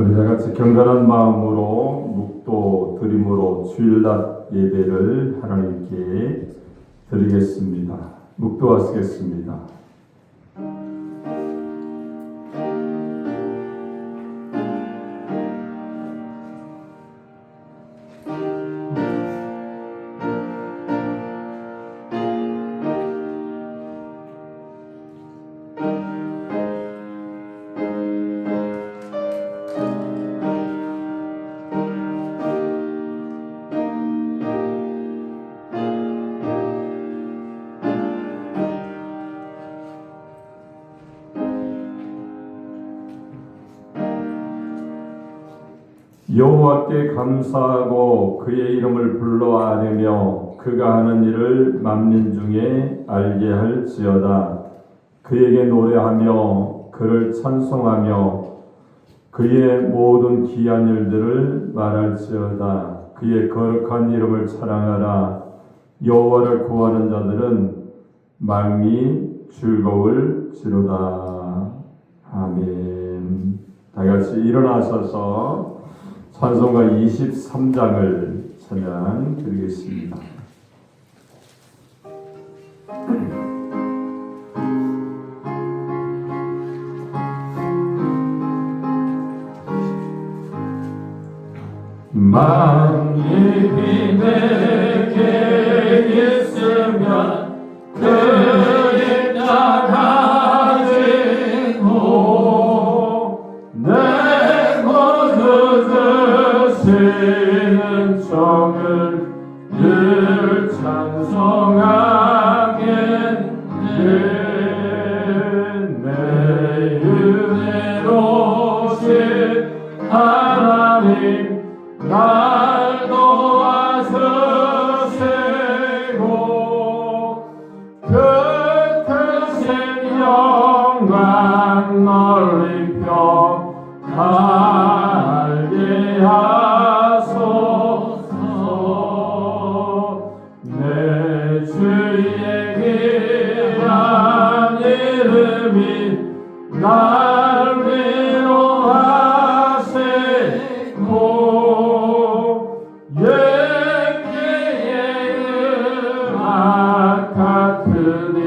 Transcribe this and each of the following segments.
우리 다 같이 경건한 마음으로 묵도 드림으로 주일낮 예배를 하나님께 드리겠습니다. 묵도하시겠습니다. 여호와께 감사하고 그의 이름을 불러 아뢰며 그가 하는 일을 만민 중에 알게 할지어다. 그에게 노래하며 그를 찬송하며 그의 모든 기한 일들을 말할지어다. 그의 거룩한 이름을 찬양하라. 여호와를 구하는 자들은 마음이 즐거울지로다. 아멘. 다같이 일어나셔서 찬송가 23장을 찬양 드리겠습니다. 만민이 내게 있으면 그에 따라지고 내 모든 드시는 종을 늘 찬송하겠네. 내 은혜로우신 하나님 날 도와주시고 그 크신 영광 넓혀 알게 하소서. 내 주의 귀한 이름이 날 위로하시고 예기의 음악 같으니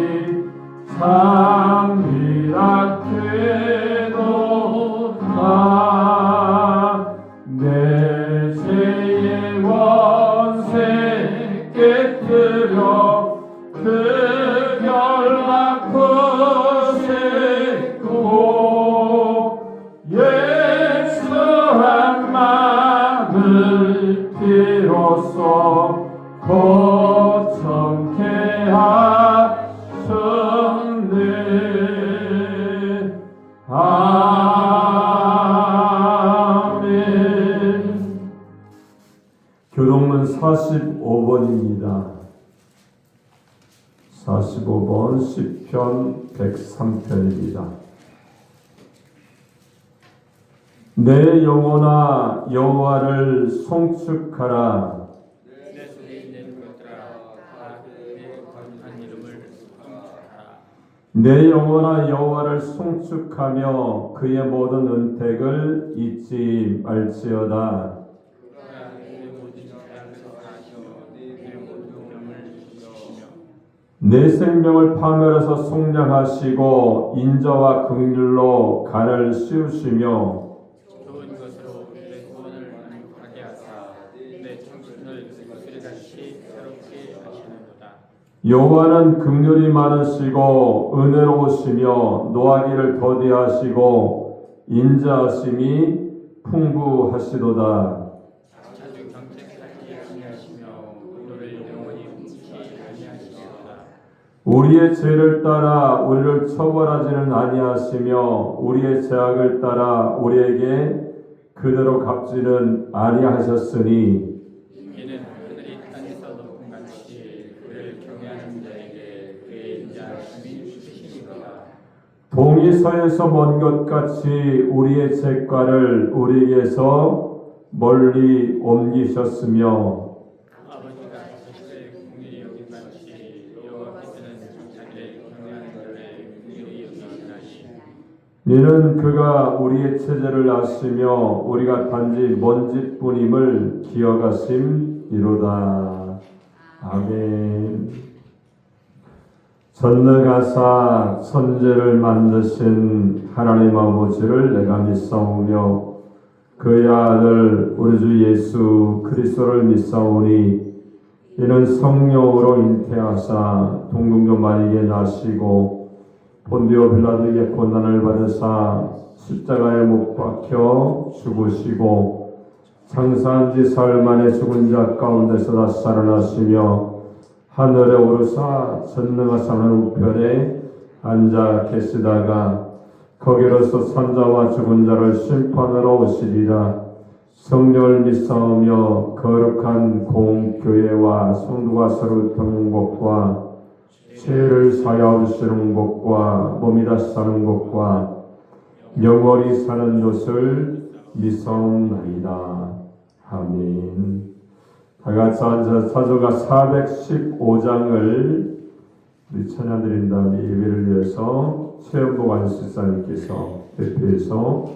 참미라케도다. 내 죄의 원세 깨뜨려 그 결박 부시고 예수 한 마음을 비로소 거창케 하셨네. 아멘. 교동문 45번입니다. 45번 시편 103편입니다. 내 영혼아 여호와를 송축하라. 내 속에 있는 것들아 다 그의 거룩한 이름을 송축하라. 내 영혼아 여호와를 송축하며 그의 모든 은택을 잊지 말지어다. 그가 내 모든 재앙을 사하시며 내 모든 병을 주시며 내 생명을 파멸해서 속량하시고 인자와 긍휼로 간을 씌우시며 좋은 것으로 내 소원을 만족하게 하사 내 청춘을 수리같이 새롭게 하시는도다. 여호와는 긍휼이 많으시고 은혜로우시며 노하기를 더디하시고 인자하심이 풍부하시도다. 자주 경책하지 아니하시며 우리를 영원히 훔치지 아니하시도다. 우리의 죄를 따라 우리를 처벌하지는 아니하시며 우리의 죄악을 따라 우리에게 그대로 갚지는 아니하셨으니 이는 하늘이 땅에서 높은 같이 그를 경외하는 자에게 그의 인자하심이 크시니라. 동이 서에서 먼 것 같이 우리의 죄과를 우리에게서 멀리 옮기셨으며 아버지가 자식을 긍휼히 여긴 같이 여호와께서는 자기를 경외하는 자를 긍휼히 여기시나니 이는 그가 우리의 체제를 아시며 우리가 단지 먼지뿐임을 기억하심이로다. 아멘. 전능하사 천지를 만드신 하나님 아버지를 내가 믿사오며 그의 아들 우리 주 예수 그리스도를 믿사오니 이는 성령으로 잉태하사 동정녀 마리아에게 나시고 본디오 빌라도에게 고난을 받으사 십자가에 못 박혀 죽으시고 장사한 지 사흘 만에 죽은 자 가운데서 다시 살아나시며 하늘에 오르사 전능하사 하나님 우편에 앉아 계시다가 거기로서 산자와 죽은 자를 심판하러 오시리라. 성령을 믿사오며 거룩한 공교회와 성도가 서로 돕는 것과 죄를 사하여 주시는 것과 몸이 다시 사는 것과 영원히 사는 것을 믿사옵나이다. 아멘. 다같이 앉아 사도가 415장을 우리 찬양드린 다음에 예배를 위해서 최영복 안수사님께서 대표해서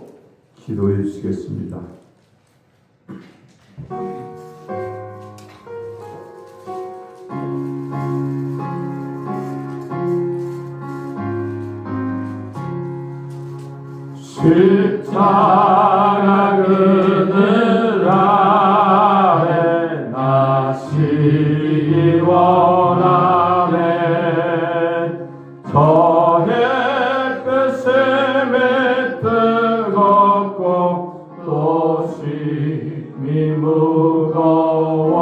기도해 주시겠습니다. 십자가 그늘 아래 나시기 원하네. 저 햇빛에 뜨겁고 또 심히 무거워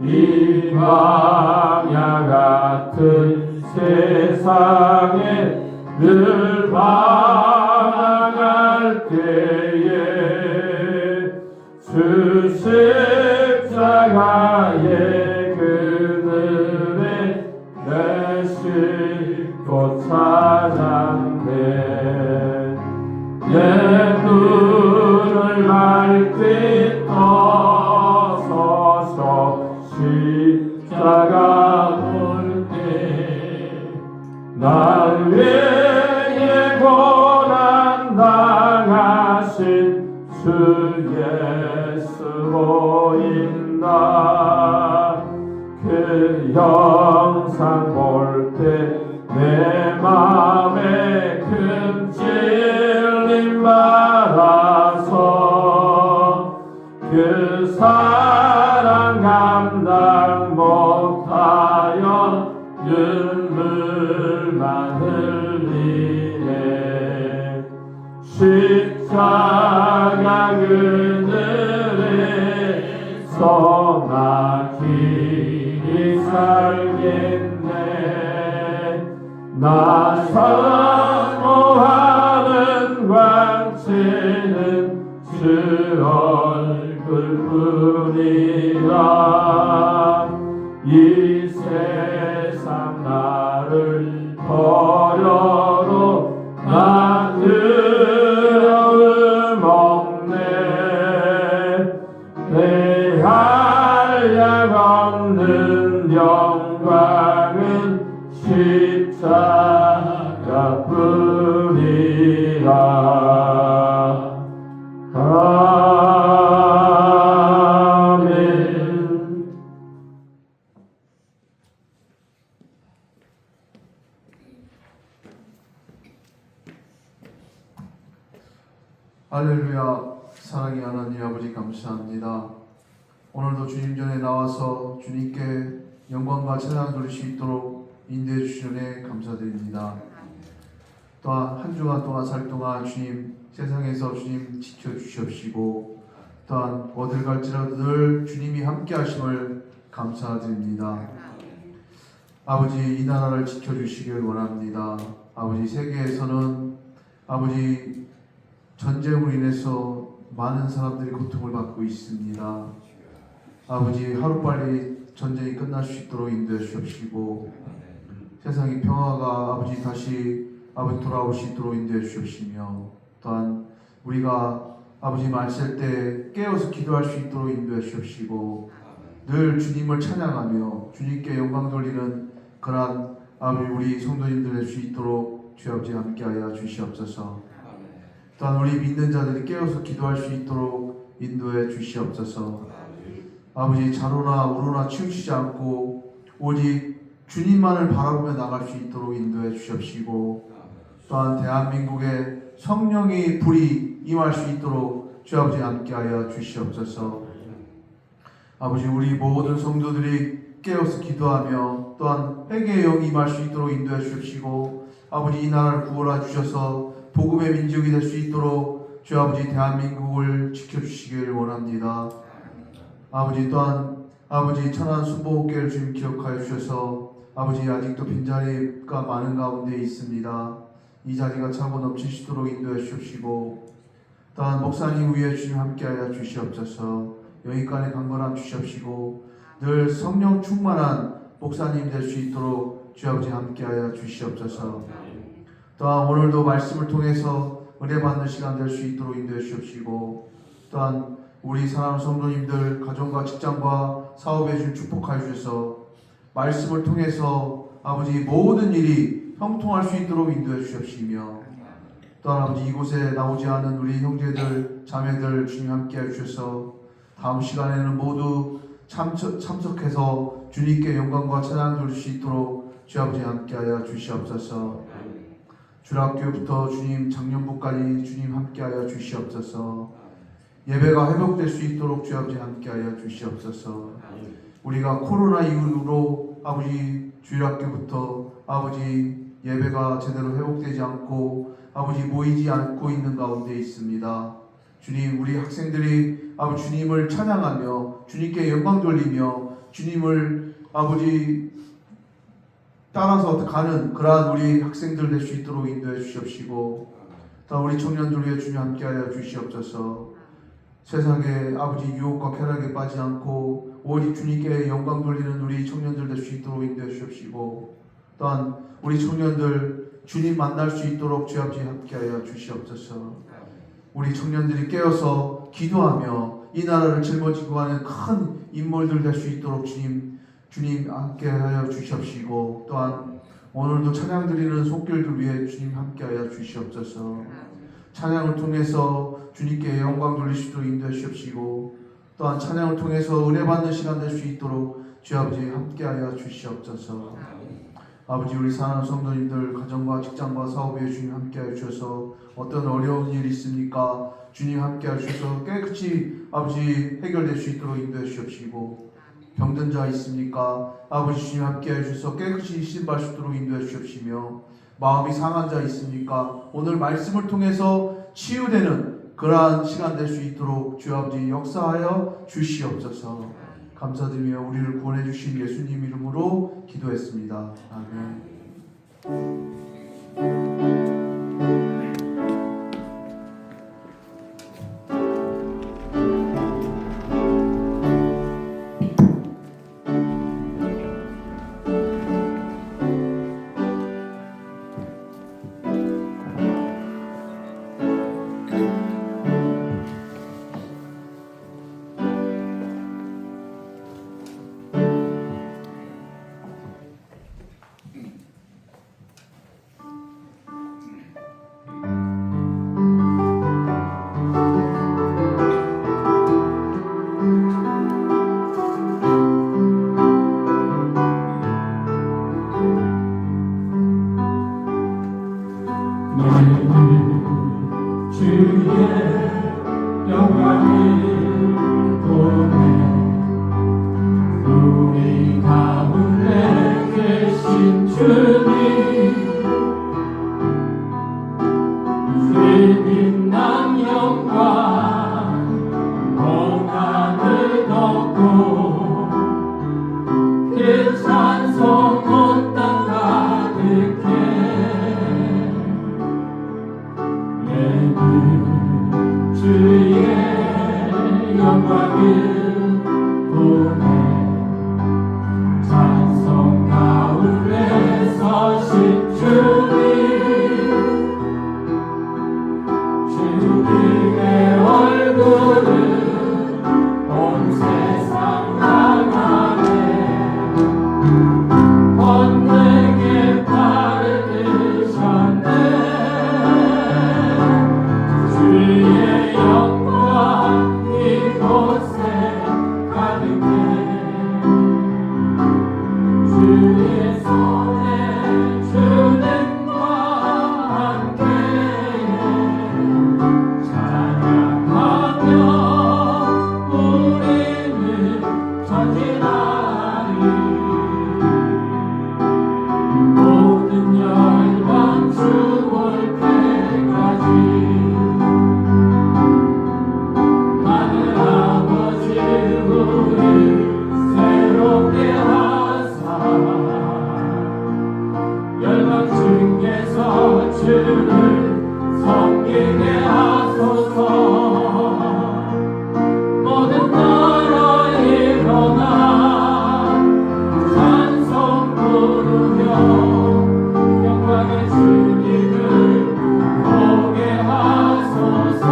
이 광야 같은 세상에 늘 반항할 때에 주 십자가의 그늘에 내 싣고 찾았네. 내 눈을 밝히 떠서서 십자가 볼 때 날 위해 고난 당하신 주 예수 보인다. 그 영상 볼 때 내 맘에 큰 찔림 받아서 그 사랑 감당 못하여 눈물만 흘리네. 십자가 그늘에서 나 길이 살겠네. 나 사모하는 광채는 주 얼굴뿐이라. 이 세상 나를 버려도 난 두려움 없네. 내 한량 없는 영광은 십자가뿐이라. 아멘. 할렐루야. 사랑의 하나님 아버지 감사합니다. 오늘도 주님 전에 나와서 주님께 영광과 찬양 돌릴 수 있도록 인도해 주시는 감사드립니다. 또한 한 주간 동안 살 동안 주님 세상에서 주님 지켜주시옵시고 또한 어딜 갈지라도 늘 주님이 함께 하심을 감사드립니다. 아버지 이 나라를 지켜주시길 원합니다. 아버지 세계에서는 아버지 전쟁으로 인해서 많은 사람들이 고통을 받고 있습니다. 아버지 하루빨리 전쟁이 끝날 수 있도록 인도해 주시옵시고 세상의 평화가 아버지 다시 아버지 돌아올 수 있도록 인도해 주시옵시며 또한 우리가 아버지 말씀 때 깨어서 기도할 수 있도록 인도해 주시옵시고 늘 주님을 찬양하며 주님께 영광 돌리는 그러한 아버지 우리 성도님들 될 수 있도록 주 아버지 함께하여 주시옵소서. 또한 우리 믿는 자들이 깨어서 기도할 수 있도록 인도해 주시옵소서. 아버지 좌로나 우로나 치우치지 않고 오직 주님만을 바라보며 나갈 수 있도록 인도해 주시옵시고, 또한 대한민국에 성령의 불이 임할 수 있도록 주 아버지 함께하여 주시옵소서. 아버지 우리 모든 성도들이 깨어서 기도하며 또한 회개의 영이 임할 수 있도록 인도해 주시옵시고, 아버지 이 나라를 구원해 주셔서 복음의 민족이 될 수 있도록 주 아버지 대한민국을 지켜주시길 원합니다. 아버지 또한 아버지 천안 순복음교회를 주님 기억하여 주셔서 아버지 아직도 빈자리가 많은 가운데 있습니다. 이 자리가 차고 넘치시도록 인도해 주시옵시고, 또한 목사님 위에 주님 함께하여 주시옵소서. 여기까지 강건함 주시옵시고 늘 성령 충만한 목사님 될 수 있도록 주 아버지 함께하여 주시옵소서. 또한 오늘도 말씀을 통해서 은혜받는 시간 될 수 있도록 인도해 주시옵시고, 또한 우리 사랑하는 성도님들 가정과 직장과 사업에 주 축복하여 주셔서 말씀을 통해서 아버지 모든 일이 형통할 수 있도록 인도해 주시옵시며, 또한 아버지 이곳에 나오지 않은 우리 형제들 자매들 주님 함께하여 주셔서 다음 시간에는 모두 참석해서 주님께 영광과 찬양 돌릴 수 있도록 주 아버지 함께하여 주시옵소서. 주락교부터 주님 작년부까지 주님 함께하여 주시옵소서. 예배가 회복될 수 있도록 주 아버지 함께하여 주시옵소서. 우리가 코로나 이후로 아버지 주일학교부터 아버지 예배가 제대로 회복되지 않고 아버지 모이지 않고 있는 가운데 있습니다. 주님 우리 학생들이 아버지 주님을 찬양하며 주님께 영광 돌리며 주님을 아버지 따라서 가는 그러한 우리 학생들 될 수 있도록 인도해 주시옵시고, 또 우리 청년들 위해 주님 함께하여 주시옵소서. 세상에 아버지 유혹과 쾌락에 빠지지 않고 오직 주님께 영광 돌리는 우리 청년들 될 수 있도록 인도해 주시옵시고, 또한 우리 청년들 주님 만날 수 있도록 주 아버지 함께하여 주시옵소서. 우리 청년들이 깨어서 기도하며 이 나라를 짊어지고 하는 큰 인물들 될 수 있도록 주님 함께하여 주시옵시고, 또한 오늘도 찬양 드리는 손길들 위해 주님 함께하여 주시옵소서. 찬양을 통해서 주님께 영광 돌리시도록 인도해 주시옵시고, 또한 찬양을 통해서 은혜 받는 시간 될 수 있도록 주 아버지 함께하여 주시옵소서. 아버지 우리 사랑하는 성도님들 가정과 직장과 사업에 주님 함께하여 주셔서 어떤 어려운 일이 있습니까? 주님 함께하여 주셔서 깨끗이 아버지 해결될 수 있도록 인도해 주시옵시고, 병든 자 있습니까? 아버지 주님 함께하여 주셔서 깨끗이 신발 수 있도록 인도해 주시옵시며, 마음이 상한 자 있습니까? 오늘 말씀을 통해서 치유되는 그러한 시간 될 수 있도록 주 아버지 역사하여 주시옵소서. 감사드리며 우리를 구원해 주신 예수님 이름으로 기도했습니다. 아멘. 찬송 가운데서 주의 손에 주님과 함께 찬양하며 우리는 전진하리. 모든 열방 주 볼 때까지 하늘 아버지 우리 새롭게 하사 열방 중에서 주를 섬기게 하소서. 모든 나라 일어나 찬송 부르며 영광의 주님을 보게 하소서.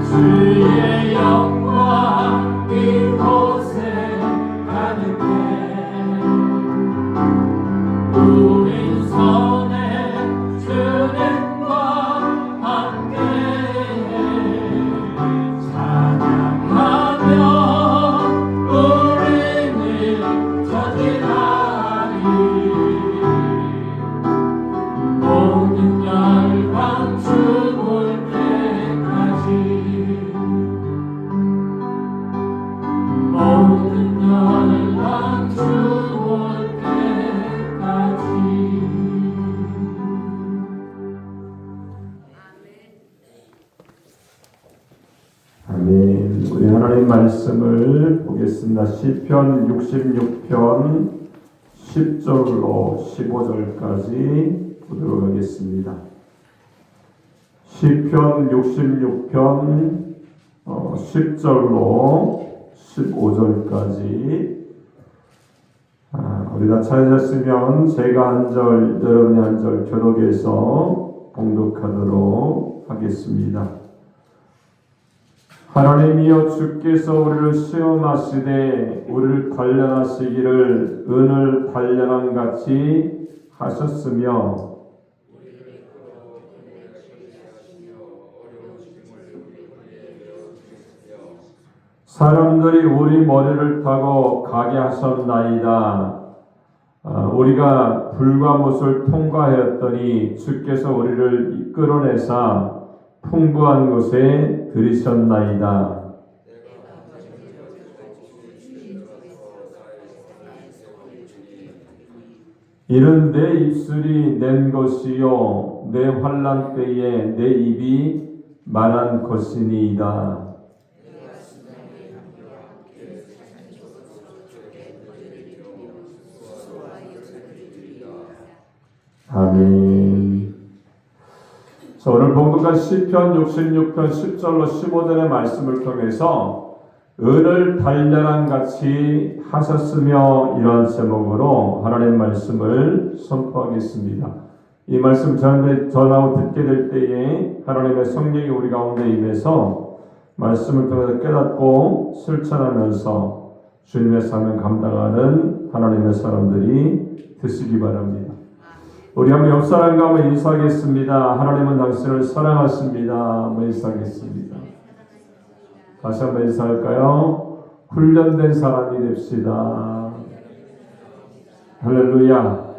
주의 영광 이곳에 가득해 우린 손에 주님과 함께 찬양하며 우리는 전진하리. 모든 열방 주 볼 때까지 모든 열방 주 볼 때까지. 아멘. 우리 하나님 말씀을 보겠습니다. 시편 66편 10절로 15절까지 보도록 하겠습니다. 시편 66편 10절로 15절까지 우리 다 찾으셨으면 제가 한 절, 여러분이 한 절 교독해서 봉독하도록 하겠습니다. 하나님이여 주께서 우리를 시험하시되 우리를 단련하시기를 은을 단련한 같이 하셨으며 사람들이 우리 머리를 타고 가게 하셨나이다. 우리가 불과 못을 통과하였더니 주께서 우리를 이끌어내사 풍부한 곳에 들이셨나이다. 이는 내 입술이 낸 것이요 내 환난 때에 내 입이 말한 것이니이다. 아멘. 자, 오늘 봉독한 시편 66편 10절로 15절의 말씀을 통해서 은을 단련한 같이 하셨으며 이러한 제목으로 하나님 말씀을 선포하겠습니다. 이 말씀 전하고 듣게 될 때에 하나님의 성령이 우리 가운데 임해서 말씀을 통해서 깨닫고 실천하면서 주님의 사명 감당하는 하나님의 사람들이 되시기 바랍니다. 우리 한번 옆 사람과 한번 인사하겠습니다. 하나님은 당신을 사랑하십니다. 한번 인사하겠습니다. 다시 한번 인사할까요? 훈련된 사람이 됩시다. 할렐루야.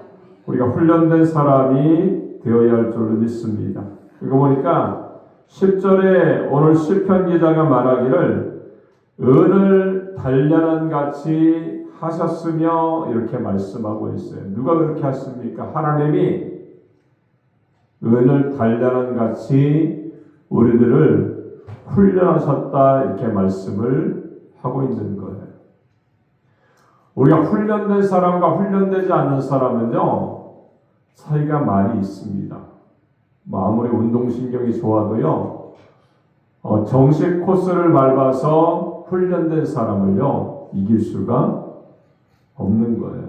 우리가 훈련된 사람이 되어야 할 줄로 믿습니다. 이거 보니까 10절에 오늘 시편 기자가 말하기를 은을 단련한 같이 하셨으며 이렇게 말씀하고 있어요. 누가 그렇게 하십니까? 하나님이 은을 단련한 같이 우리들을 훈련하셨다 이렇게 말씀을 하고 있는 거예요. 우리가 훈련된 사람과 훈련되지 않는 사람은요 차이가 많이 있습니다. 아무리 운동신경이 좋아도요 정식 코스를 밟아서 훈련된 사람을요 이길 수가 없는 거예요.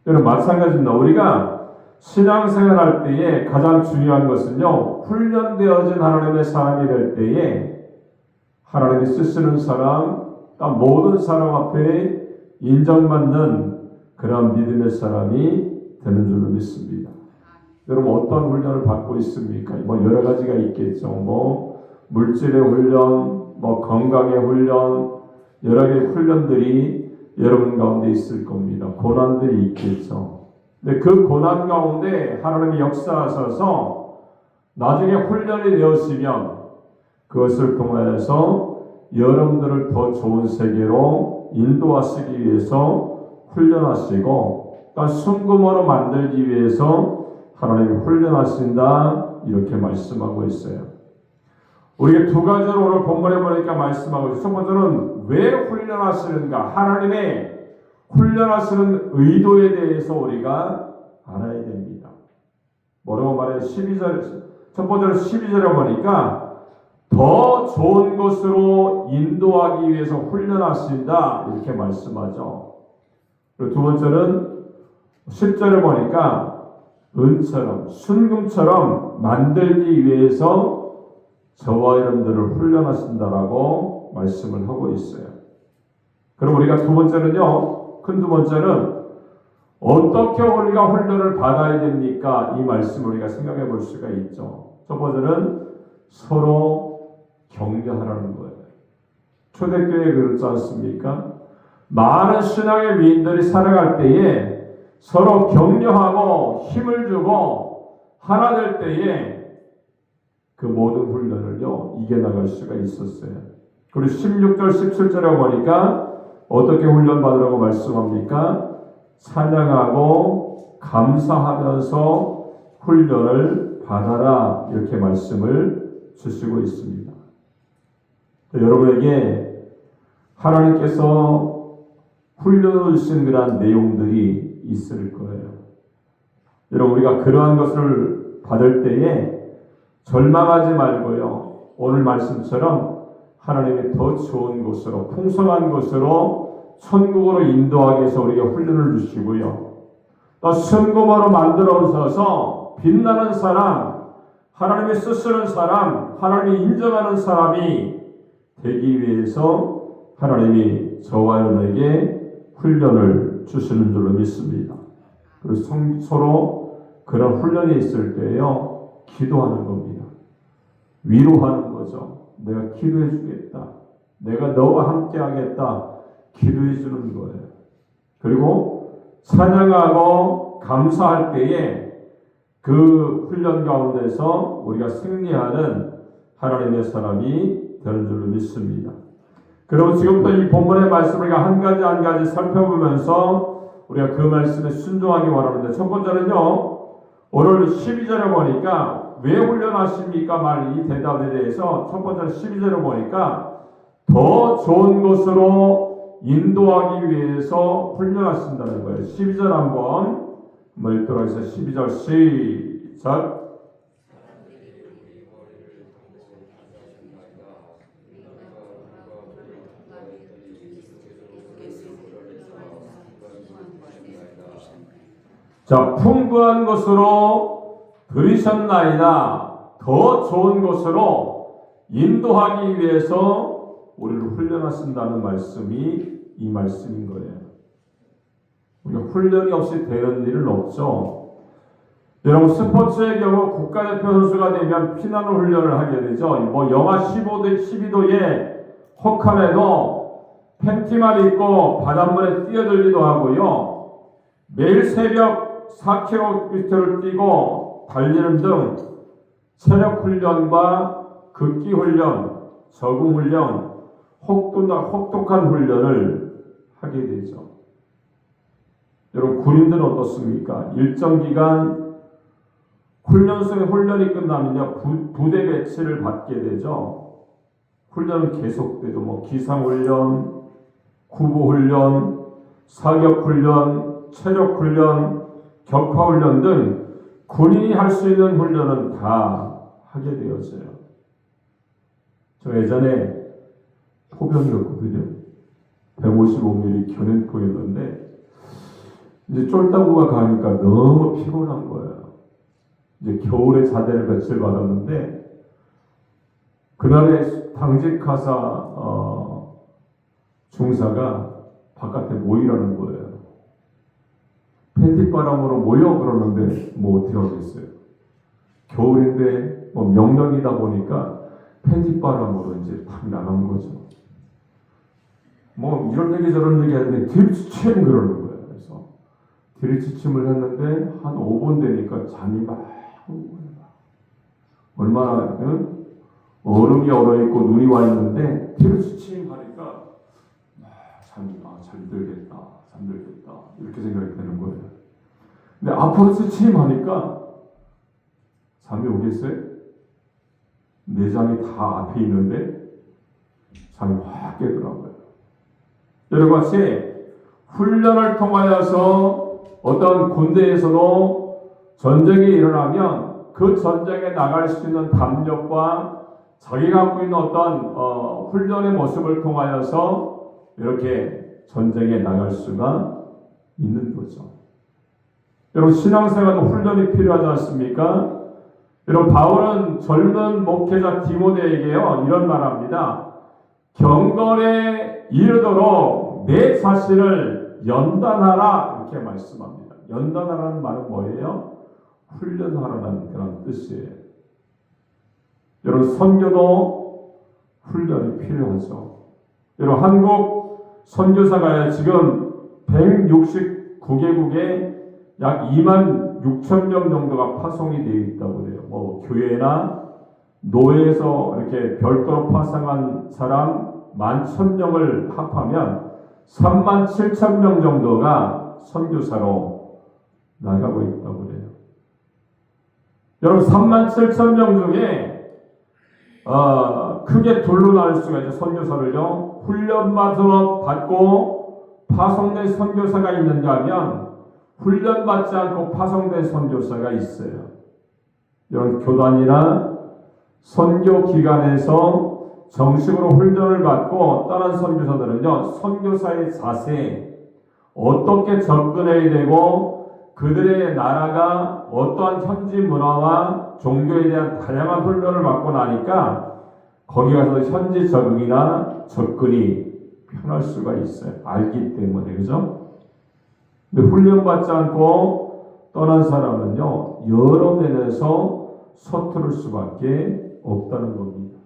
여러분 마찬가지입니다. 우리가 신앙생활 할 때에 가장 중요한 것은요 훈련되어진 하나님의 사람이 될 때에 하나님이 쓰시는 사람, 모든 사람 앞에 인정받는 그런 믿음의 사람이 되는 줄로 믿습니다. 여러분 어떤 훈련을 받고 있습니까? 여러 가지가 있겠죠. 물질의 훈련, 건강의 훈련, 여러 개의 훈련들이 여러분 가운데 있을 겁니다. 고난들이 있겠죠. 근데 그 고난 가운데 하나님이 역사하셔서 나중에 훈련이 되었으면 그것을 통하여서 여러분들을 더 좋은 세계로 인도하시기 위해서 훈련하시고 또 순금으로 만들기 위해서 하나님이 훈련하신다 이렇게 말씀하고 있어요. 우리가 두 가지로 오늘 본문에 보니까 말씀하고 있어요. 첫 번째는 왜 훈련하시는가? 하나님의 훈련하시는 의도에 대해서 우리가 알아야 됩니다. 뭐라고 말해요? 12절, 첫 번째로 12절에 보니까 더 좋은 것으로 인도하기 위해서 훈련하신다 이렇게 말씀하죠. 그리고 두 번째는 10절에 보니까 은처럼 순금처럼 만들기 위해서 저와 여러분들을 훈련하신다라고 말씀을 하고 있어요. 그럼 우리가 두 번째는요, 큰 두 번째는 어떻게 우리가 훈련을 받아야 됩니까? 이 말씀을 우리가 생각해 볼 수가 있죠. 첫 번째는 서로 격려하라는 거예요. 초대교회 그렇지 않습니까? 많은 신앙의 위인들이 살아갈 때에 서로 격려하고 힘을 주고 하나 될 때에 그 모든 훈련을요 이겨나갈 수가 있었어요. 그리고 16절 17절에 보니까 어떻게 훈련받으라고 말씀합니까? 찬양하고 감사하면서 훈련을 받아라 이렇게 말씀을 주시고 있습니다. 여러분에게 하나님께서 훈련을 주신 그러한 내용들이 있을 거예요. 여러분 우리가 그러한 것을 받을 때에 절망하지 말고요. 오늘 말씀처럼 하나님의 더 좋은 곳으로 풍성한 곳으로 천국으로 인도하기 위해서 우리에게 훈련을 주시고요. 또 순금으로 만들어 오셔서 빛나는 사람, 하나님이 쓰시는 사람, 하나님이 인정하는 사람이 되기 위해서 하나님이 저와 여러분에게 훈련을 주시는 줄로 믿습니다. 그리고 서로 그런 훈련이 있을 때요. 기도하는 겁니다. 위로하는 거죠. 내가 기도해 주겠다. 내가 너와 함께 하겠다. 기도해 주는 거예요. 그리고 찬양하고 감사할 때에 그 훈련 가운데서 우리가 승리하는 하나님의 사람이 되는 줄로 믿습니다. 그리고 지금부터 이 본문의 말씀을 우리가 한 가지 한 가지 살펴보면서 우리가 그 말씀에 순종하기 원하는데 첫 번째는요. 오늘 12절에 보니까 왜 훈련하십니까? 말 이 대답에 대해서 첫 번째 12절에 보니까 더 좋은 것으로 인도하기 위해서 훈련하신다는 거예요. 12절 한번 읽도록 하겠습니다. 12절 시작. 자, 풍부한 것으로 들이셨나이다. 더 좋은 것으로 인도하기 위해서 우리를 훈련하신다는 말씀이 이 말씀인 거예요. 우리가 훈련이 없이 되는 일은 없죠. 여러분 스포츠의 경우 국가대표 선수가 되면 피나는 훈련을 하게 되죠. 뭐 영하 12도에 혹한에도 팬티만 입고 바닷물에 뛰어들기도 하고요. 매일 새벽 4km를 뛰고 달리는 등 체력 훈련과 극기 훈련, 적응 훈련, 혹독한 훈련을 하게 되죠. 여러분 군인들은 어떻습니까? 일정 기간 훈련이 끝나면요 부대 배치를 받게 되죠. 훈련은 계속되죠. 뭐 기상훈련, 구보훈련, 사격훈련, 체력훈련, 격파훈련 등 군인이 할 수 있는 훈련은 다 하게 되었어요. 저 예전에 포병이었거든요. 155mm 견인포였는데 이제 쫄따구가 가니까 너무 피곤한 거예요. 이제 겨울에 자대를 배치를 받았는데 그날에 당직하사 중사가 바깥에 모이라는 거예요. 팬티바람으로 모여 그러는데 뭐 어떻게 하겠어요. 겨울인데 뭐 명령이다 보니까 팬티바람으로 이제 팍 나간 거죠. 뭐 이런 얘기 저런 얘기 하는데 들이치침 그러는 거예요. 그래서 들이치침을 했는데 한 5분 되니까 잠이 막 오는 거예요. 얼마나 얼음이 얼어있고 눈이 와 있는데 들이치침 하니까 잠들겠다 이렇게 생각이 되는 거예요. 근데 앞으로 스침 하니까 잠이 오겠어요? 내장이 다 앞에 있는데 잠이 확 깨더라고요. 여러 같이 훈련을 통하여서 어떤 군대에서도 전쟁이 일어나면 그 전쟁에 나갈 수 있는 담력과 자기가 갖고 있는 어떤 훈련의 모습을 통하여서 이렇게 전쟁에 나갈 수가 있는 거죠. 여러분 신앙생활도 훈련이 필요하지 않습니까? 여러분 바울은 젊은 목회자 디모데에게요 이런 말합니다. 경건에 이르도록 내 자신을 연단하라 이렇게 말씀합니다. 연단하라는 말은 뭐예요? 훈련하라는 그런 뜻이에요. 여러분 선교도 훈련이 필요하죠. 여러분 한국 선교사가 지금 169개국에 약 2만 6천 명 정도가 파송이 되어 있다고 그래요. 뭐 교회나 노예에서 이렇게 별도로 파송한 사람 11,000명을 합하면 3만 7천 명 정도가 선교사로 나가고 있다고 그래요. 여러분 3만 7천 명 중에 크게 둘로 나눌 수가 있죠. 선교사를요. 훈련마저 받고 파송된 선교사가 있는가 하면 훈련받지 않고 파송된 선교사가 있어요. 이런 교단이나 선교 기관에서 정식으로 훈련을 받고 떠난 선교사들은요. 선교사의 자세, 어떻게 접근해야 되고 그들의 나라가 어떠한 현지 문화와 종교에 대한 다양한 훈련을 받고 나니까 거기 가서 현지 적응이나 접근이 편할 수가 있어요. 알기 때문에. 그죠? 근데 훈련받지 않고 떠난 사람은요, 여러 면에서 서투를 수밖에 없다는 겁니다.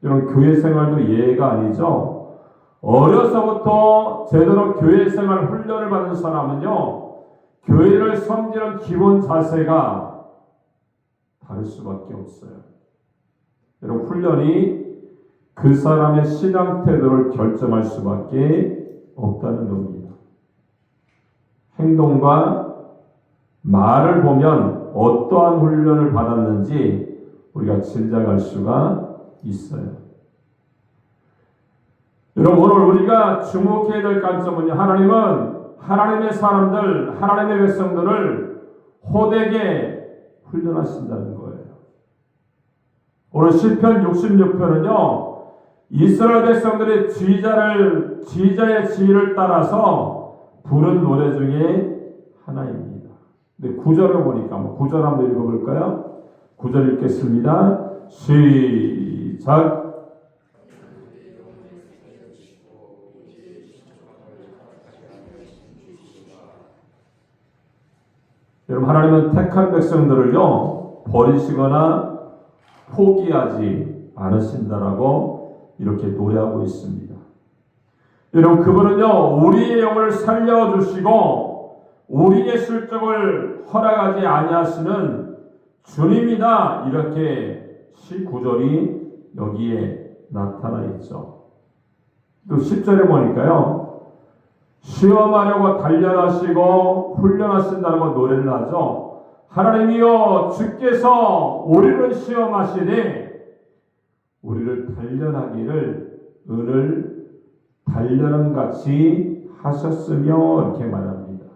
이런 교회 생활도 예외가 아니죠. 어려서부터 제대로 교회 생활 훈련을 받은 사람은요, 교회를 섬기는 기본 자세가 다를 수밖에 없어요. 여러분, 훈련이 그 사람의 신앙 태도를 결정할 수밖에 없다는 겁니다. 행동과 말을 보면 어떠한 훈련을 받았는지 우리가 짐작할 수가 있어요. 여러분, 오늘 우리가 주목해야 될 관점은요, 하나님은 하나님의 사람들, 하나님의 백성들을 호되게 훈련하신다는 거예요. 오늘 시편 66편은요, 이스라엘 백성들의 지휘자의 지휘를 따라서 부른 노래 중에 하나입니다. 근데 9절을 보니까 9절 한번 읽어볼까요? 9절 읽겠습니다. 시작. 여러분, 하나님은 택한 백성들을요 버리시거나 포기하지 않으신다라고 이렇게 노래하고 있습니다. 여러분, 그분은요 우리의 영을 살려주시고 우리의 실족을 허락하지 아니하시는 주님이다, 이렇게 19절이 여기에 나타나 있죠. 또 10절에 보니까요, 시험하려고 단련하시고 훈련하신다고 노래를 하죠. 하나님이여, 주께서 우리를 시험하시되 우리를 단련하기를 은을 단련한 같이 하셨으며, 이렇게 말합니다.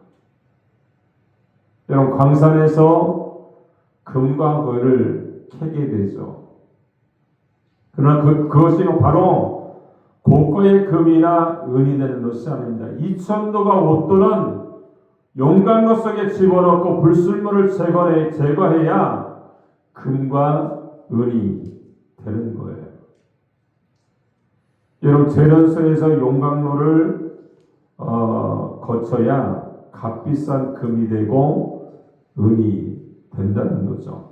여러분, 광산에서 금과 은을 캐게 되죠. 그러나 그것이 바로 고가의 금이나 은이 되는 것이 아닙니다. 2,000도가 옷도는 용광로 속에 집어넣고 불순물을 제거해야 금과 은이 되는 거예요. 여러분, 재련소에서 용광로를 거쳐야 값비싼 금이 되고 은이 된다는 거죠.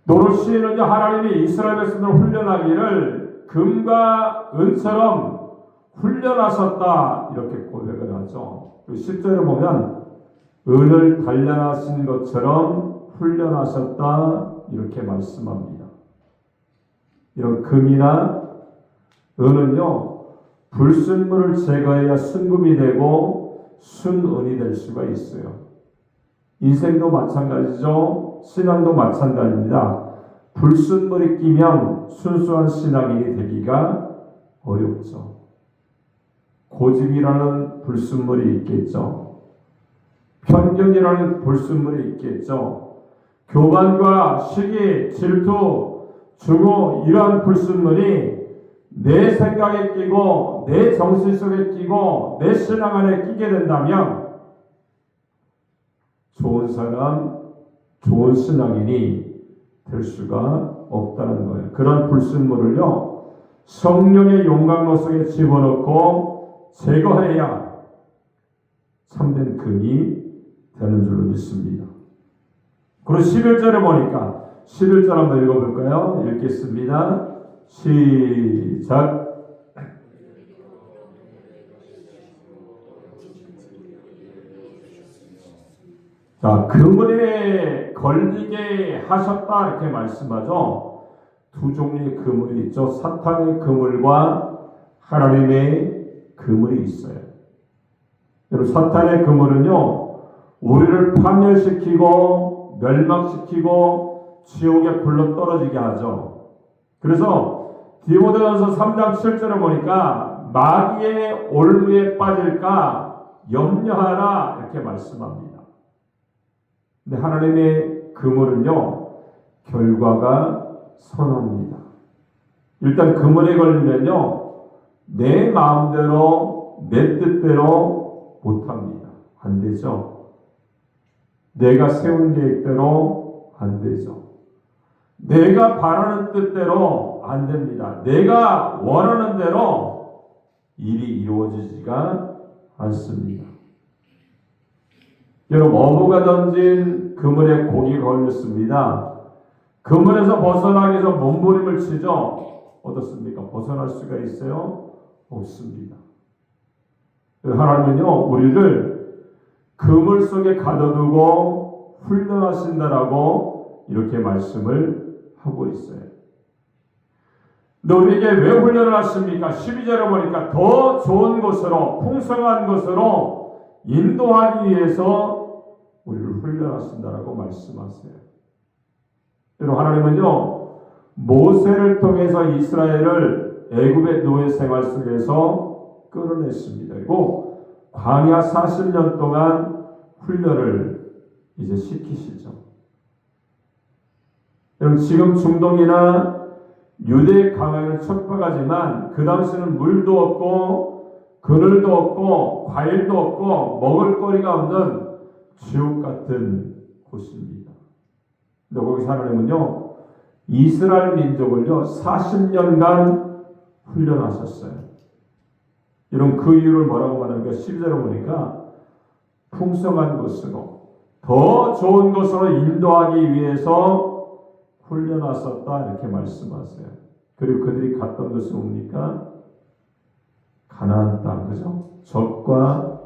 노릇 시에는요, 하나님이 이스라엘 백성들을 훈련하기를 금과 은처럼 훈련하셨다 이렇게 고백을 하죠. 10절에 보면 은을 단련하신 것처럼 훈련하셨다 이렇게 말씀합니다. 이런 금이나 은은요 불순물을 제거해야 순금이 되고 순은이 될 수가 있어요. 인생도 마찬가지죠. 신앙도 마찬가지입니다. 불순물이 끼면 순수한 신앙인이 되기가 어렵죠. 고집이라는 불순물이 있겠죠. 편견이라는 불순물이 있겠죠. 교만과 시기, 질투, 주고 이러한 불순물이 내 생각에 끼고 내 정신 속에 끼고 내 신앙 안에 끼게 된다면 좋은 사람, 좋은 신앙인이 될 수가 없다는 거예요. 그런 불순물을요 성령의 용광로 속에 집어넣고 제거해야 참된 금이 되는 줄로 믿습니다. 그리고 11절에 보니까 11절 한번 읽어볼까요? 읽겠습니다. 시작. 자, 그물에 걸리게 하셨다 이렇게 말씀하죠. 두 종류의 그물이 있죠. 사탄의 그물과 하나님의 그물이 있어요. 여러분, 사탄의 그물은요 우리를 파멸시키고 멸망시키고 지옥에 굴러 떨어지게 하죠. 그래서 디모데전서 3장 7절에 보니까 마귀의 올무에 빠질까 염려하라 이렇게 말씀합니다. 근데 하나님의 그물은요 결과가 선합니다. 일단 그물에 걸리면요 내 마음대로 내 뜻대로 못합니다. 안 되죠. 내가 세운 계획대로 안 되죠. 내가 바라는 뜻대로 안 됩니다. 내가 원하는 대로 일이 이루어지지가 않습니다. 여러분, 어부가 던진 그물에 고기가 걸렸습니다. 그물에서 벗어나기 위해서 몸부림을 치죠. 어떻습니까? 벗어날 수가 있어요? 없습니다. 하나님은요 우리를 그물 속에 가둬두고 훈련하신다라고 이렇게 말씀을 하고 있어요. 근데 우리에게 왜 훈련을 하십니까? 12절에 보니까 더 좋은 곳으로 풍성한 곳으로 인도하기 위해서 우리를 훈련하신다라고 말씀하세요. 여러분, 하나님은요 모세를 통해서 이스라엘을 애굽의 노예 생활 속에서 끌어냈습니다. 그리고 광야 40년 동안 훈련을 이제 시키시죠. 여러분, 지금 중동이나 유대 강하는 척박하지만 그 당시는 물도 없고 그늘도 없고 과일도 없고 먹을 거리가 없는 지옥 같은 곳입니다. 근데 거기서 하나님은요 이스라엘 민족을요 40년간 훈련하셨어요. 이런 그 이유를 뭐라고 말하는가? 12절에 보니까 풍성한 것으로 더 좋은 것으로 인도하기 위해서 훈련하셨다 이렇게 말씀하세요. 그리고 그들이 갔던 것은 뭡니까? 가나안 땅, 그죠? 젖과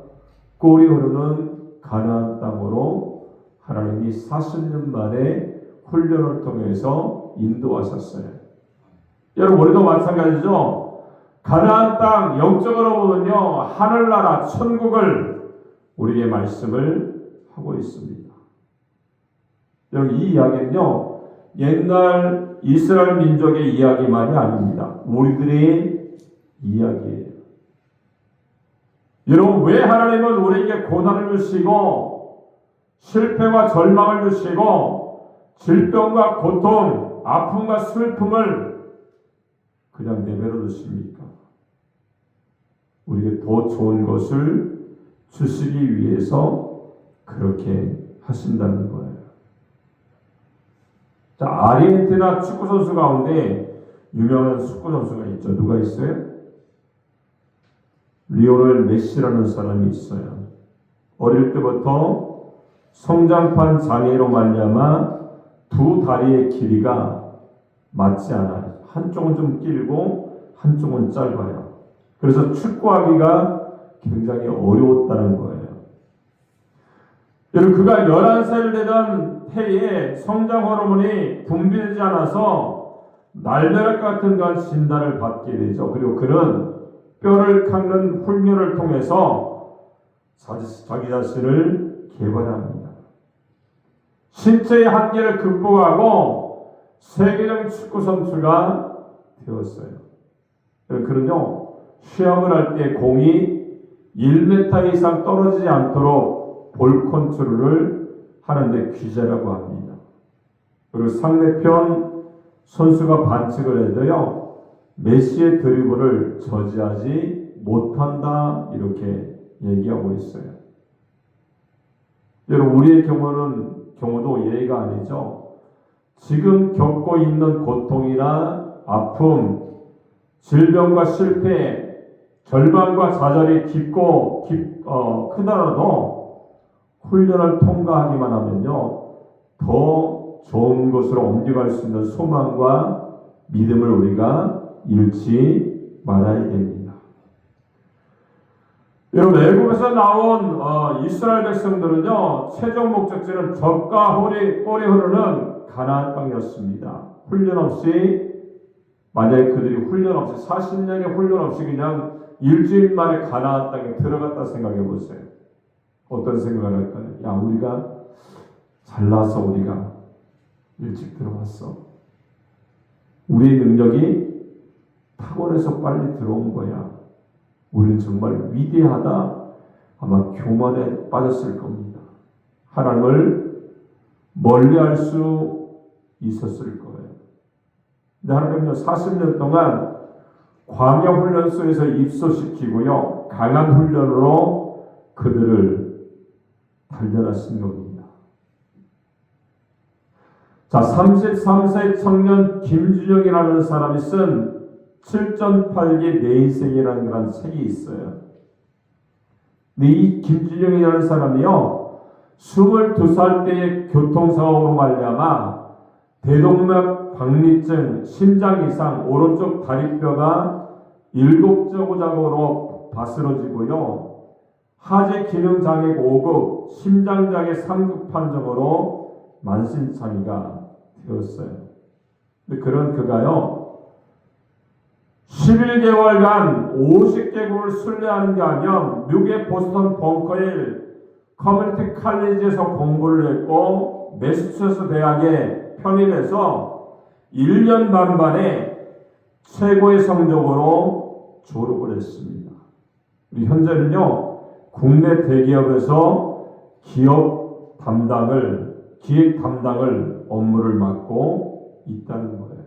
꿀이 흐르는 가나안 땅으로 하나님이 40년 만에 훈련을 통해서 인도하셨어요. 여러분, 우리도 마찬가지죠. 가나안 땅, 영적으로 보면요 하늘나라 천국을 우리에게 말씀을 하고 있습니다. 여러분, 이 이야기는요 옛날 이스라엘 민족의 이야기만이 아닙니다. 우리들의 이야기예요. 여러분, 왜 하나님은 우리에게 고난을 주시고 실패와 절망을 주시고 질병과 고통, 아픔과 슬픔을 그냥 내버려 두십니까? 우리에게 더 좋은 것을 주시기 위해서 그렇게 하신다는 거예요. 자, 아르헨티나 축구 선수 가운데 유명한 축구 선수가 있죠. 누가 있어요? 리오넬 메시라는 사람이 있어요. 어릴 때부터 성장판 장애로 말미암아 두 다리의 길이가 맞지 않아요. 한쪽은 좀 길고 한쪽은 짧아요. 그래서 축구하기가 굉장히 어려웠다는 거예요. 여러분, 그가 11살 되던 해에 성장 호르몬이 분비되지 않아서 날벼락 같은 그런 진단을 받게 되죠. 그리고 그는 뼈를 깎는 훈련을 통해서 자기 자신을 개발합니다. 신체의 한계를 극복하고 세계적인 축구 선수가 되었어요. 그는요, 시험을 할 때 공이 1m 이상 떨어지지 않도록 볼 컨트롤을 하는데 귀재라고 합니다. 그리고 상대편 선수가 반칙을 해도요, 메시의 드리블을 저지하지 못한다, 이렇게 얘기하고 있어요. 여러분, 우리의 경우도 예의가 아니죠. 지금 겪고 있는 고통이나 아픔, 질병과 실패, 절망과 좌절이 크더라도 훈련을 통과하기만 하면요, 더 좋은 곳으로 옮겨갈 수 있는 소망과 믿음을 우리가 잃지 말아야 됩니다. 여러분, 애굽에서 나온 이스라엘 백성들은요, 최종 목적지는 젖과 꿀이 흐르는 가나안 땅이었습니다. 훈련 없이, 만약에 그들이 훈련 없이 40년의 훈련 없이 그냥 일주일 만에 가나안 땅에 들어갔다 생각해 보세요. 어떤 생각을 할까요? 야, 우리가 잘나서 우리가 일찍 들어왔어. 우리의 능력이 탁월해서 빨리 들어온 거야. 우리는 정말 위대하다. 아마 교만에 빠졌을 겁니다. 하나님을 멀리할 수 있었을 거예요. 근데 하나님은요, 40년 동안 광야 훈련소에서 입소시키고요, 강한 훈련으로 그들을 단련하신 겁니다. 자, 33세 청년 김준영이라는 사람이 쓴 7.8개 내 인생이라는 그런 책이 있어요. 근데 이 김준영이라는 사람이요, 22살 때의 교통사고로 말미암아 대동맥 박리증, 심장 이상, 오른쪽 다리뼈가 7자국으로 바스러지고요, 하지 기능 장애 5급, 심장 장애 3급 판정으로 만신창이가 되었어요. 근데 그런 그가요, 11개월간 50개국을 순례하는 게 아니면 미국의 보스턴 벙커힐 커뮤니티 칼리지에서 공부를 했고, 매사추세츠 대학에 편입해서 1년 반 만에 최고의 성적으로 졸업을 했습니다. 우리 현재는요, 국내 대기업에서 기획 담당을 업무를 맡고 있다는 거예요.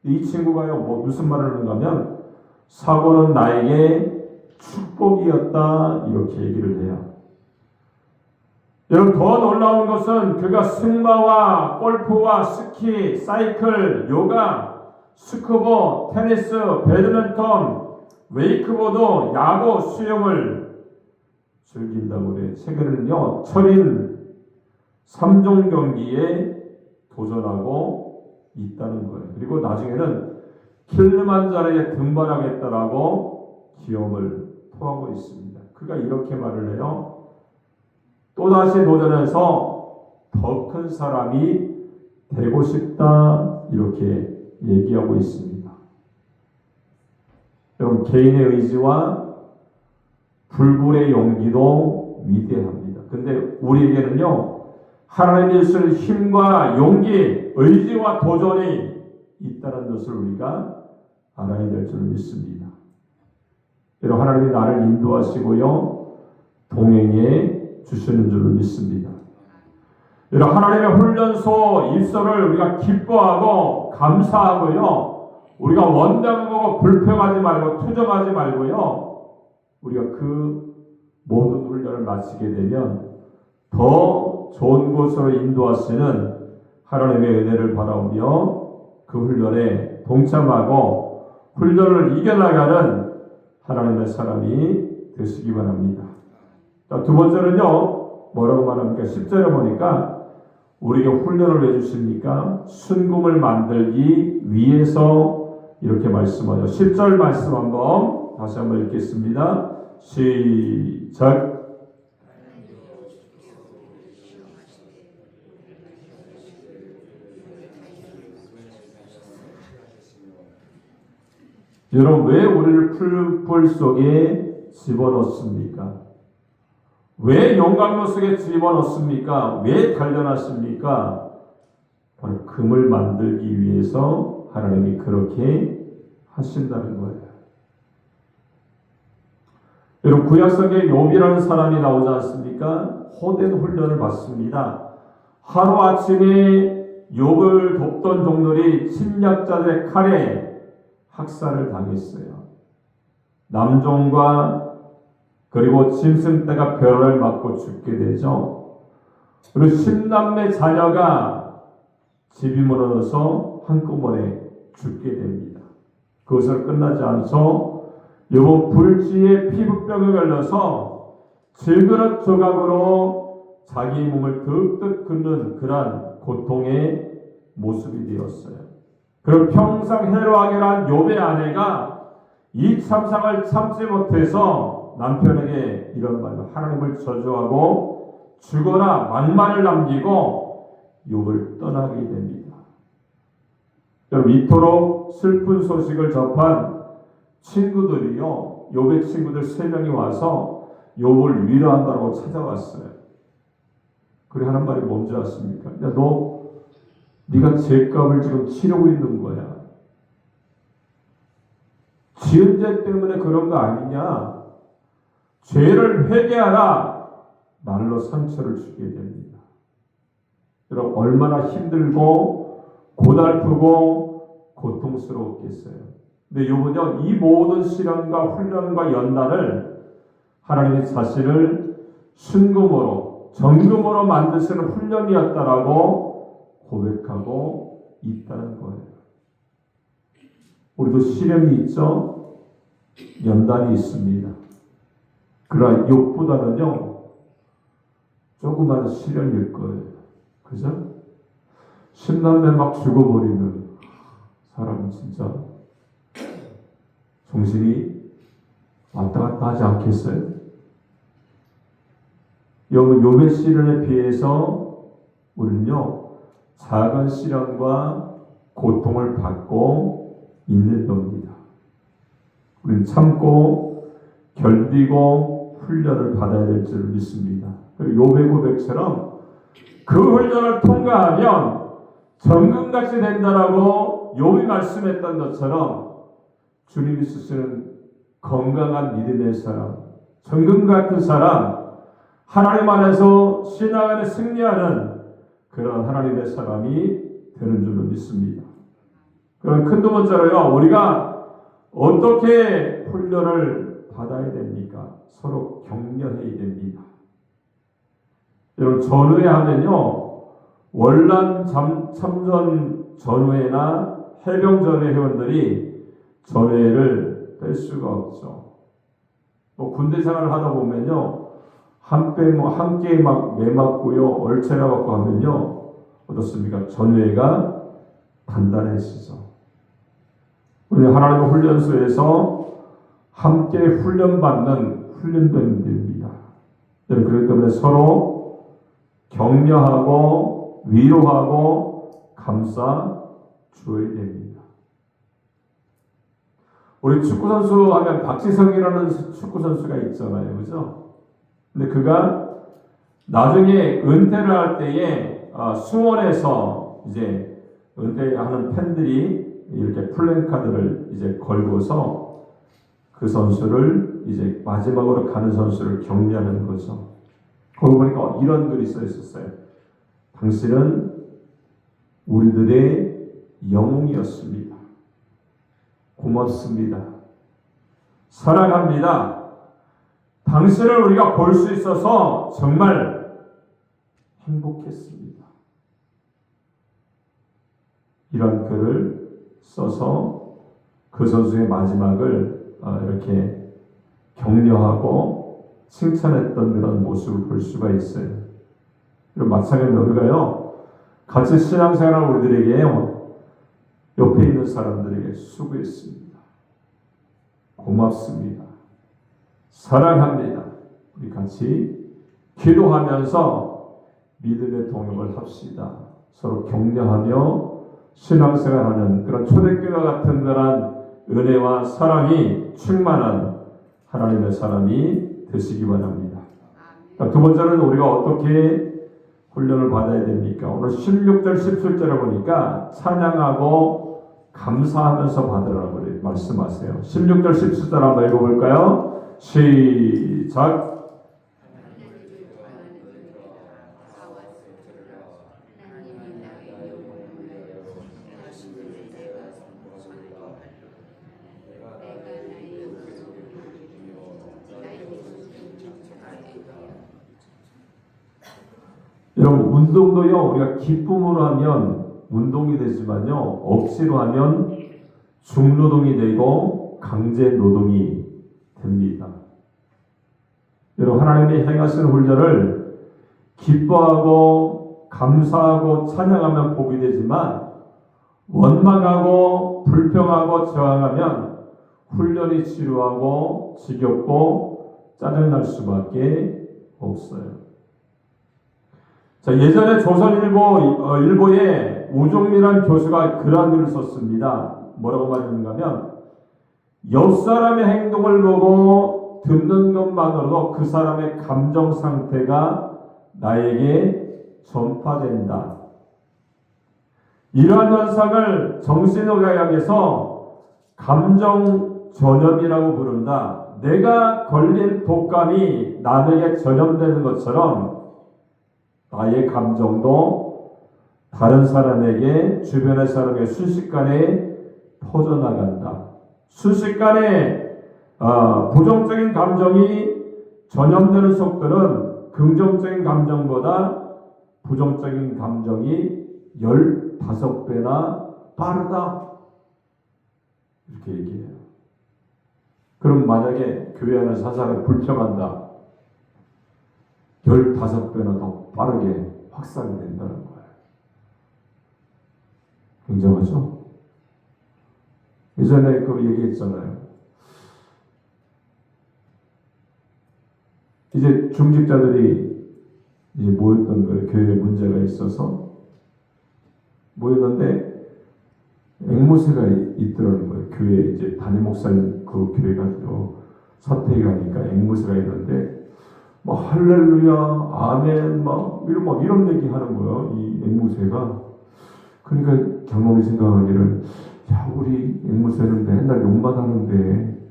이 친구가요, 무슨 말을 하는가 하면, 사고는 나에게 축복이었다, 이렇게 얘기를 해요. 여러분, 더 놀라운 것은 그가 승마와 골프와 스키, 사이클, 요가, 스쿠버, 테니스, 배드민턴, 웨이크보드, 야구, 수영을 즐긴다고 그래요. 최근에는요, 철인 3종 경기에 도전하고 있다는 거예요. 그리고 나중에는 킬리만자로에 등반하겠다라고 기염을 토하고 있습니다. 그가 이렇게 말을 해요. 또다시 도전해서 더 큰 사람이 되고 싶다, 이렇게 얘기하고 있습니다. 여러분, 개인의 의지와 불굴의 용기도 위대합니다. 근데 우리에게는요, 하나님이 주실 힘과 용기, 의지와 도전이 있다는 것을 우리가 알아야 될 줄 믿습니다. 여러분, 하나님이 나를 인도하시고요, 동행해 주시는 줄로 믿습니다. 여러분, 하나님의 훈련소 입소를 우리가 기뻐하고 감사하고요, 우리가 원망하고 불평하지 말고 투정하지 말고요, 우리가 그 모든 훈련을 마치게 되면 더 좋은 곳으로 인도하시는 하나님의 은혜를 바라오며 그 훈련에 동참하고 훈련을 이겨나가는 하나님의 사람이 되시기 바랍니다. 자, 두 번째는요, 뭐라고 말합니까? 10절에 보니까 우리에게 훈련을 왜 주십니까? 순금을 만들기 위해서 이렇게 말씀하죠. 10절 말씀 한번 다시 한번 읽겠습니다. 시작. 여러분, 왜 우리를 풀불 속에 집어넣습니까? 왜 용광로 속에 집어넣습니까? 왜 단련하십니까? 바로 금을 만들기 위해서 하나님이 그렇게 하신다는 거예요. 여러분, 구약성경에 욥이라는 사람이 나오지 않습니까? 호된 훈련을 받습니다. 하루아침에 욥을 돕던 종들이 침략자들의 칼에 학살을 당했어요. 남종과 그리고 짐승떼가 벼를 맞고 죽게 되죠. 그리고 10남매 자녀가 집이 무너져서 한꺼번에 죽게 됩니다. 그것으로 끝나지 않죠. 욥은 불지에 피부병에 걸려서 질그릇 조각으로 자기 몸을 득득 긋는 그러한 고통의 모습이 되었어요. 그리고 평생 해로하게란 욥의 아내가 이 참상을 참지 못해서 남편에게 이런 말로 하나님을 저주하고 죽어라 막말을 남기고 욥을 떠나게 됩니다. 여러분, 이토록 슬픈 소식을 접한 친구들이요, 욥의 친구들 3명이 와서 욥을 위로한다고 찾아왔어요. 그래 하는 말이 뭔지 아십니까? 야, 네가 죄값을 지금 치르고 있는 거야. 지은 죄 때문에 그런 거 아니냐? 죄를 회개하라. 말로 상처를 주게 됩니다. 여러분, 얼마나 힘들고 고달프고 고통스러웠겠어요. 근데 욥은요, 이 모든 시련과 훈련과 연단을 하나님의 자신을 순금으로 정금으로 만드시는 훈련이었다라고 고백하고 있다는 거예요. 우리도 시련이 있죠. 연단이 있습니다. 그러나 욥보다는요, 조그만 시련일 거예요. 그죠? 10남매 막 죽어버리면 사람은 진짜 정신이 왔다 갔다 하지 않겠어요? 욥의 시련에 비해서 우리는요, 작은 시련과 고통을 받고 있는 겁니다. 우리는 참고 견디고 훈련을 받아야 될 줄 믿습니다. 그리고 욥의 고백처럼 그 훈련을 통과하면 정금같이 된다라고 욥이 말씀했던 것처럼 주님이 쓰시는 건강한 믿음의 사람, 정금 같은 사람, 하나님 안에서 신앙 안에 승리하는 그런 하나님의 사람이 되는 줄로 믿습니다. 그런 큰 두 번째로요, 우리가 어떻게 훈련을 받아야 됩니까? 서로 격려해야 됩니다. 여러분, 전후회 하면요, 월남 참전 전후회나 해병 전후회 회원들이 전후회를 뺄 수가 없죠. 군대 생활을 하다 보면요, 함께 막 매맞고요, 얼차려 갖고 하면요, 어떻습니까? 전후회가 단단해지죠. 우리 하나님의 훈련소에서 함께 훈련받는 훈련병들입니다. 그렇기 때문에 서로 격려하고 위로하고 감싸 주어야 됩니다. 우리 축구선수 하면 박지성이라는 축구선수가 있잖아요. 그죠? 근데 그가 나중에 은퇴를 할 때에 수원에서 이제 은퇴하는 팬들이 이렇게 플랜카드를 이제 걸고서 그 선수를 이제 마지막으로 가는 선수를 격려하는 거죠. 거기 보니까 이런 글이 써 있었어요. 당신은 우리들의 영웅이었습니다. 고맙습니다. 사랑합니다. 당신을 우리가 볼 수 있어서 정말 행복했습니다. 이런 글을 써서 그 선수의 마지막을 이렇게 격려하고 칭찬했던 그런 모습을 볼 수가 있어요. 그럼 마찬가지로 우리가요, 같이 신앙생활을 우리들에게요, 옆에 있는 사람들에게 수고했습니다. 고맙습니다. 사랑합니다. 우리 같이 기도하면서 믿음의 동역을 합시다. 서로 격려하며 신앙생활하는 그런 초대교회와 같은 그런 은혜와 사랑이 충만한 하나님의 사람이 되시기 바랍니다. 두 번째는 우리가 어떻게 훈련을 받아야 됩니까? 오늘 16절 17절을 보니까 찬양하고 감사하면서 받으라고 말씀하세요. 16절 17절 한번 읽어볼까요? 시작. 여러분, 운동도요, 우리가 기쁨으로 하면 운동이 되지만요, 억지로 하면 중노동이 되고 강제 노동이 됩니다. 여러분, 하나님이 행하시는 훈련을 기뻐하고 감사하고 찬양하면 복이 되지만 원망하고 불평하고 저항하면 훈련이 지루하고 지겹고 짜증날 수밖에 없어요. 자, 예전에 조선일보에 우종민이라는 교수가 그런 글을 썼습니다. 뭐라고 말했는가 하면 옆 사람의 행동을 보고 듣는 것만으로도 그 사람의 감정 상태가 나에게 전파된다. 이러한 현상을 정신의학에서 감정 전염이라고 부른다. 내가 걸린 독감이 남에게 전염되는 것처럼 나의 감정도 다른 사람에게, 주변의 사람에게 순식간에 퍼져나간다. 순식간에 부정적인 감정이 전염되는 속도는 긍정적인 감정보다 부정적인 감정이 15배나 빠르다. 이렇게 얘기해요. 그럼 만약에 교회 안에서 한 사람이 불평한다. 15배나 더 빠르게 확산이 된다는 거예요. 굉장하죠? 예전에 그 얘기했잖아요. 이제 중직자들이 이제 모였던 거예요. 교회에 문제가 있어서 모였는데 앵무새가 있더라는 거예요. 교회에 이제 담임 목사님 그 교회가 사택에 가니까 앵무새가 있는데 막 할렐루야, 아멘, 막 이런 얘기 하는 거예요. 이 앵무새가. 그러니까 장로님이 생각하기를, 야, 우리 앵무새는 맨날 욕만 하는데,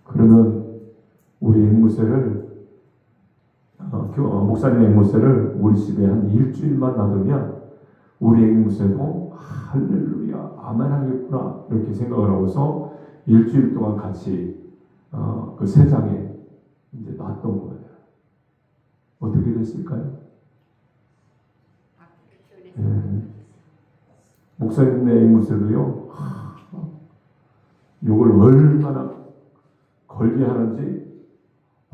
그러면 우리 앵무새를, 목사님 앵무새를 우리 집에 한 일주일만 놔두면 우리 앵무새도 할렐루야, 아멘 하겠구나, 이렇게 생각을 하고서 일주일 동안 같이 그 세상에 이제 놨던 거예요. 어떻게 됐을까요? 목사님네 앵무새도요, 욕을 얼마나 걸게 하는지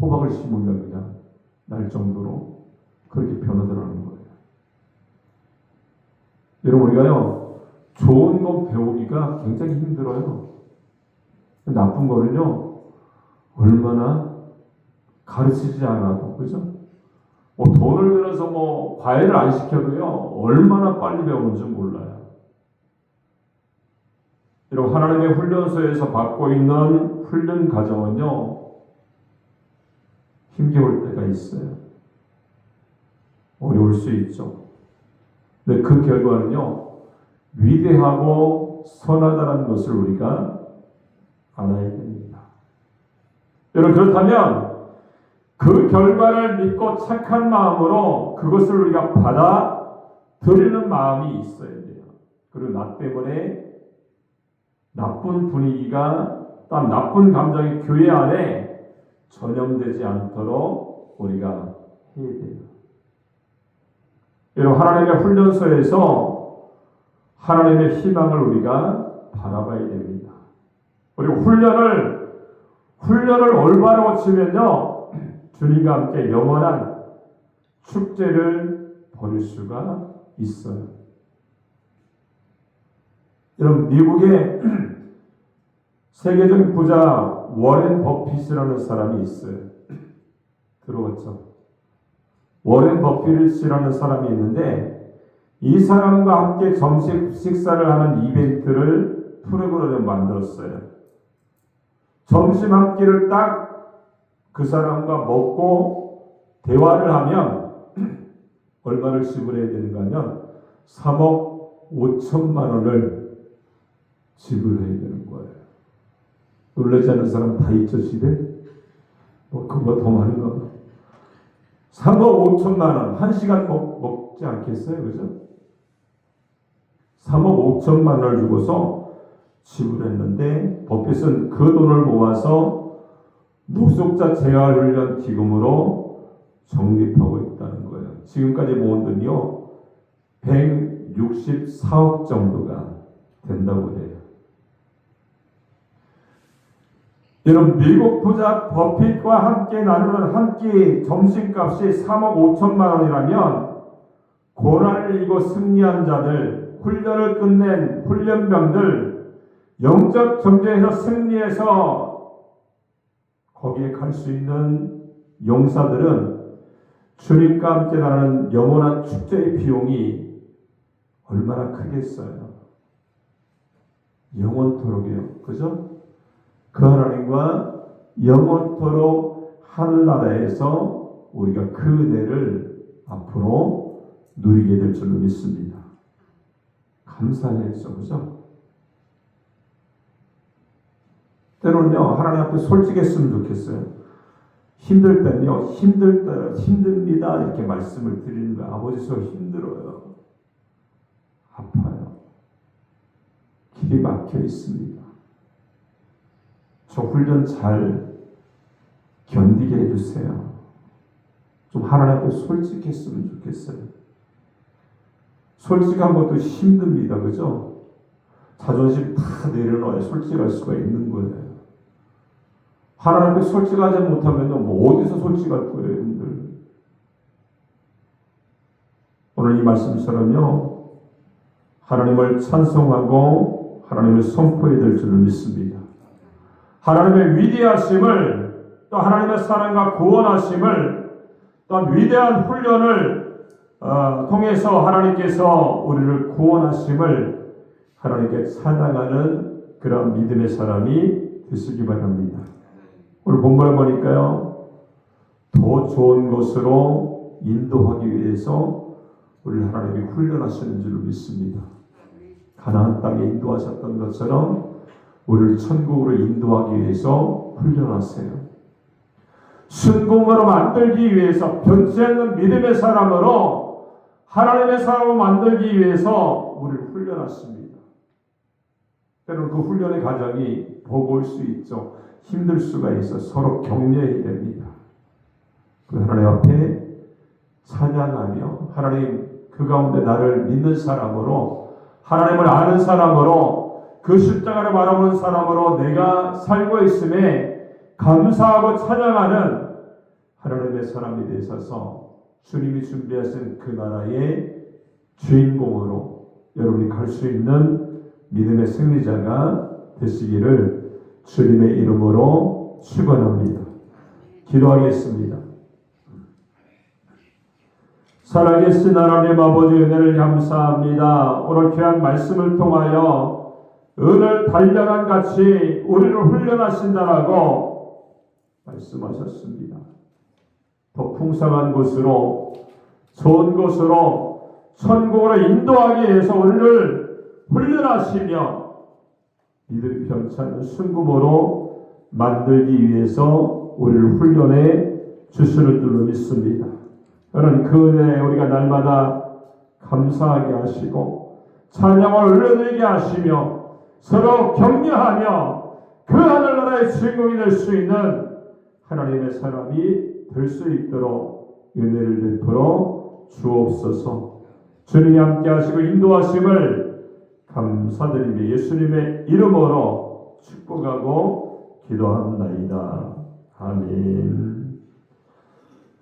호박을 심으면 그냥 날 정도로 그렇게 변하더라는 거예요. 여러분, 우리가요, 좋은 거 배우기가 굉장히 힘들어요. 나쁜 거는요, 얼마나 가르치지 않아도, 그죠? 돈을 들여서 과외를 안 시켜도요, 얼마나 빨리 배우는지 몰라요. 여러분, 하나님의 훈련소에서 받고 있는 훈련 과정은요, 힘겨울 때가 있어요. 어려울 수 있죠. 근데 그 결과는요, 위대하고 선하다는 것을 우리가 알아야 됩니다. 여러분, 그렇다면 그 결과를 믿고 착한 마음으로 그것을 우리가 받아들이는 마음이 있어야 돼요. 그리고 나 때문에 나쁜 분위기가, 또한 나쁜 감정이 교회 안에 전염되지 않도록 우리가 해야 돼요. 여러분, 하나님의 훈련소에서 하나님의 희망을 우리가 바라봐야 됩니다. 그리고 훈련을 올바르고 치면요, 주님과 함께 영원한 축제를 벌일 수가 있어요. 여러분, 미국의 세계적인 부자 워렌 버핏이라는 사람이 있어요. 들어봤죠? 워렌 버핏이라는 사람이 있는데 이 사람과 함께 점심 식사를 하는 이벤트를 프로그램을 만들었어요. 점심 한 끼를 딱 그 사람과 먹고 대화를 하면 얼마를 지불해야 되는가 하면 3억 5천만 원을 지불해야 되는 거예요. 놀라지 않는 사람 다 있죠, 집에? 그거보다 더 많은가 봐. 3억 5천만 원, 한 시간 먹지 않겠어요? 그죠? 3억 5천만 원을 주고서 지불했는데, 버핏은 그 돈을 모아서 노숙자 재활훈련 기금으로 적립하고 있다는 거예요. 지금까지 모은 돈이요, 164억 정도가 된다고 해요. 여러분, 미국 부자 버핏과 함께 나누는 한 끼 점심값이 3억 5천만 원이라면 고난을 이기고 승리한 자들, 훈련을 끝낸 훈련병들, 영적 전쟁에서 승리해서 거기에 갈 수 있는 용사들은 주님과 함께 나누는 영원한 축제의 비용이 얼마나 크겠어요. 영원토록이요. 그죠? 그 하나님과 영원토록 하늘나라에서 우리가 그 은혜를 앞으로 누리게 될 줄로 믿습니다. 감사해야죠. 그죠? 때로는요, 하나님 앞에 솔직했으면 좋겠어요. 힘들 때는요, 힘듭니다. 이렇게 말씀을 드리는 거예요. 아버지, 저 힘들어요. 아파요. 길이 막혀 있습니다. 저 훈련 잘 견디게 해주세요. 좀 하나님 앞에 솔직했으면 좋겠어요. 솔직한 것도 힘듭니다. 그죠? 자존심 다 내려놔야 솔직할 수가 있는 거예요. 하나님 앞에 솔직하지 못하면 뭐 어디서 솔직할 거예요, 여러분들? 오늘 이 말씀처럼요, 하나님을 찬송하고 하나님을 선포해야 될 줄로 믿습니다. 하나님의 위대하심을, 또 하나님의 사랑과 구원하심을, 또한 위대한 훈련을 통해서 하나님께서 우리를 구원하심을 하나님께 찬양하는 그런 믿음의 사람이 되시기 바랍니다. 오늘 본문을 보니까요, 더 좋은 곳으로 인도하기 위해서 우리를 하나님이 훈련하시는 줄로 믿습니다. 가나안 땅에 인도하셨던 것처럼 우리를 천국으로 인도하기 위해서 훈련하세요. 순공으로 만들기 위해서, 변치 않는 믿음의 사람으로, 하나님의 사람으로 만들기 위해서 우리를 훈련하십니다. 때로는 그 훈련의 과정이 버거울 수 있죠. 힘들 수가 있어. 서로 격려해야 됩니다. 그 하나님 앞에 찬양하며, 하나님 그 가운데 나를 믿는 사람으로, 하나님을 아는 사람으로, 그 십자가를 바라보는 사람으로 내가 살고 있음에 감사하고 찬양하는 하나님의 사람이 되셔서 주님이 준비하신 그 나라의 주인공으로 여러분이 갈 수 있는 믿음의 승리자가 되시기를 주님의 이름으로 축원합니다. 기도하겠습니다. 살아계신 하나님 아버지, 은혜를 감사합니다. 오늘 귀한 말씀을 통하여 은을 달려간 같이 우리를 훈련하신다라고 말씀하셨습니다. 더 풍성한 곳으로, 좋은 곳으로, 천국으로 인도하기 위해서 우리를 훈련하시며 이들이 변치 않는 순금으로 만들기 위해서 우리를 훈련해 주시는 줄로 믿습니다. 그런 그 은혜에 우리가 날마다 감사하게 하시고 찬양을 올려드리게 하시며 서로 격려하며 그 하늘나라의 주인공이 될 수 있는 하나님의 사람이 될 수 있도록 은혜를 베풀어 주옵소서. 주님이 함께 하시고 인도하심을 감사드리며 예수님의 이름으로 축복하고 기도합나이다. 아멘.